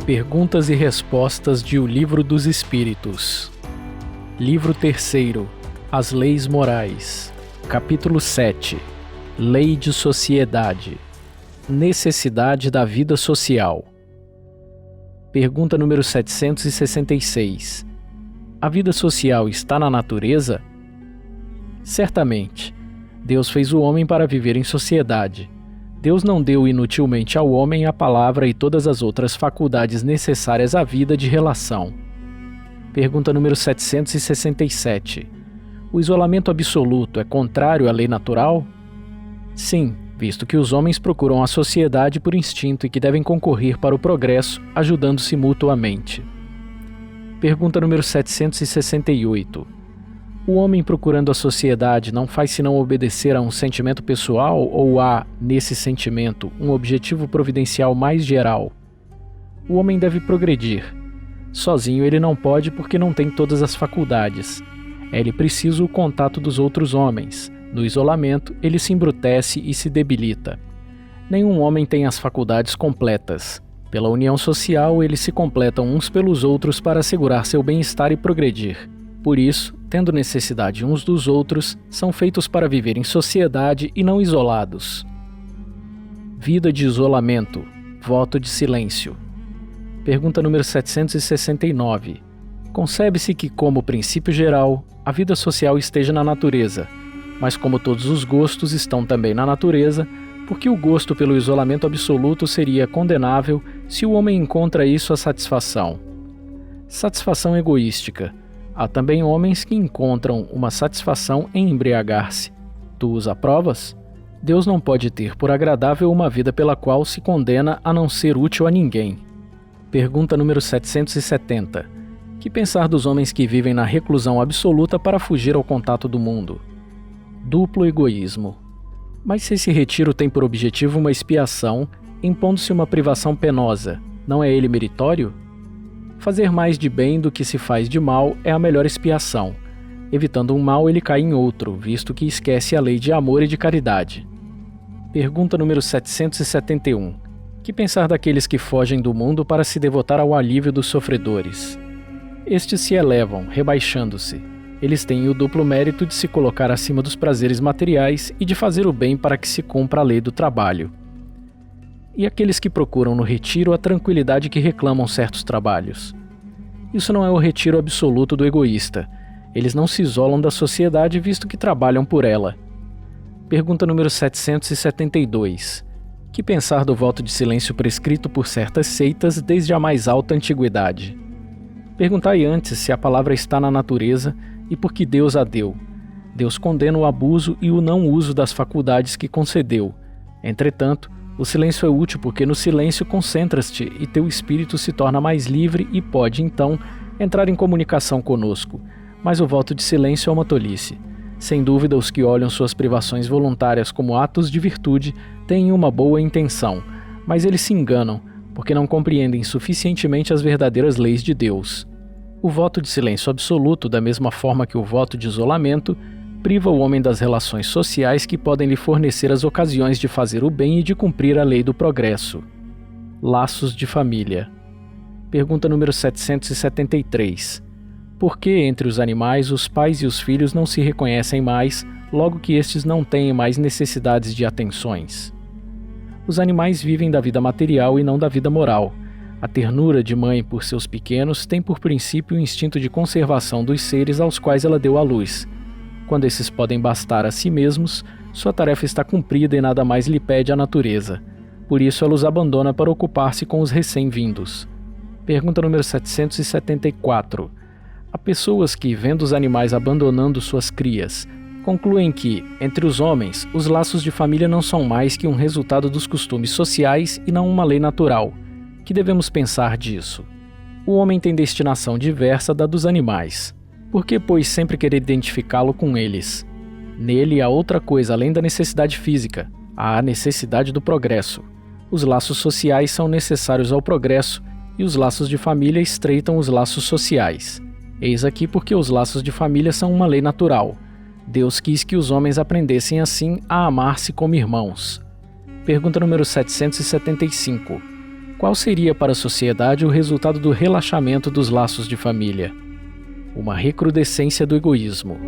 Perguntas e respostas de O Livro dos Espíritos. Livro 3º. As Leis Morais. Capítulo 7. Lei de Sociedade. Necessidade da vida social. Pergunta número 766. A vida social está na natureza? Certamente. Deus fez o homem para viver em sociedade. Deus não deu inutilmente ao homem a palavra e todas as outras faculdades necessárias à vida de relação. Pergunta número 767. O isolamento absoluto é contrário à lei natural? Sim, visto que os homens procuram a sociedade por instinto e que devem concorrer para o progresso, ajudando-se mutuamente. Pergunta número 768. O homem procurando a sociedade não faz senão obedecer a um sentimento pessoal ou há, nesse sentimento, um objetivo providencial mais geral? O homem deve progredir. Sozinho ele não pode porque não tem todas as faculdades. É-lhe preciso o contato dos outros homens. No isolamento, ele se embrutece e se debilita. Nenhum homem tem as faculdades completas. Pela união social, eles se completam uns pelos outros para assegurar seu bem-estar e progredir. Por isso, tendo necessidade uns dos outros, são feitos para viver em sociedade e não isolados. Vida de isolamento. Voto de silêncio. Pergunta número 769. Concebe-se que, como princípio geral, a vida social esteja na natureza, mas como todos os gostos estão também na natureza, porque o gosto pelo isolamento absoluto seria condenável se o homem encontra isso a satisfação. Satisfação egoística. Há também homens que encontram uma satisfação em embriagar-se. Tu os aprovas? Deus não pode ter por agradável uma vida pela qual se condena a não ser útil a ninguém. Pergunta número 770. Que pensar dos homens que vivem na reclusão absoluta para fugir ao contato do mundo? Duplo egoísmo. Mas se esse retiro tem por objetivo uma expiação, impondo-se uma privação penosa, não é ele meritório? Fazer mais de bem do que se faz de mal é a melhor expiação. Evitando um mal, ele cai em outro, visto que esquece a lei de amor e de caridade. Pergunta número 771. Que pensar daqueles que fogem do mundo para se devotar ao alívio dos sofredores? Estes se elevam, rebaixando-se. Eles têm o duplo mérito de se colocar acima dos prazeres materiais e de fazer o bem para que se cumpra a lei do trabalho. E aqueles que procuram no retiro a tranquilidade que reclamam certos trabalhos? Isso não é o retiro absoluto do egoísta. Eles não se isolam da sociedade visto que trabalham por ela. Pergunta número 772. Que pensar do voto de silêncio prescrito por certas seitas desde a mais alta antiguidade? Perguntai antes se a palavra está na natureza e por que Deus a deu. Deus condena o abuso e o não uso das faculdades que concedeu. Entretanto, o silêncio é útil porque no silêncio concentras-te e teu espírito se torna mais livre e pode, então, entrar em comunicação conosco. Mas o voto de silêncio é uma tolice. Sem dúvida, os que olham suas privações voluntárias como atos de virtude têm uma boa intenção, mas eles se enganam, porque não compreendem suficientemente as verdadeiras leis de Deus. O voto de silêncio absoluto, da mesma forma que o voto de isolamento, priva o homem das relações sociais que podem lhe fornecer as ocasiões de fazer o bem e de cumprir a lei do progresso. Laços de família. Pergunta número 773. Por que entre os animais os pais e os filhos não se reconhecem mais, logo que estes não têm mais necessidades de atenções? Os animais vivem da vida material e não da vida moral. A ternura de mãe por seus pequenos tem por princípio o instinto de conservação dos seres aos quais ela deu à luz. Quando esses podem bastar a si mesmos, sua tarefa está cumprida e nada mais lhe pede a natureza. Por isso ela os abandona para ocupar-se com os recém-vindos. Pergunta número 774. Há pessoas que, vendo os animais abandonando suas crias, concluem que, entre os homens, os laços de família não são mais que um resultado dos costumes sociais e não uma lei natural. Que devemos pensar disso? O homem tem destinação diversa da dos animais. Por que, pois, sempre querer identificá-lo com eles? Nele há outra coisa além da necessidade física, há a necessidade do progresso. Os laços sociais são necessários ao progresso e os laços de família estreitam os laços sociais. Eis aqui porque os laços de família são uma lei natural. Deus quis que os homens aprendessem assim a amar-se como irmãos. Pergunta número 775. Qual seria para a sociedade o resultado do relaxamento dos laços de família? Uma recrudescência do egoísmo.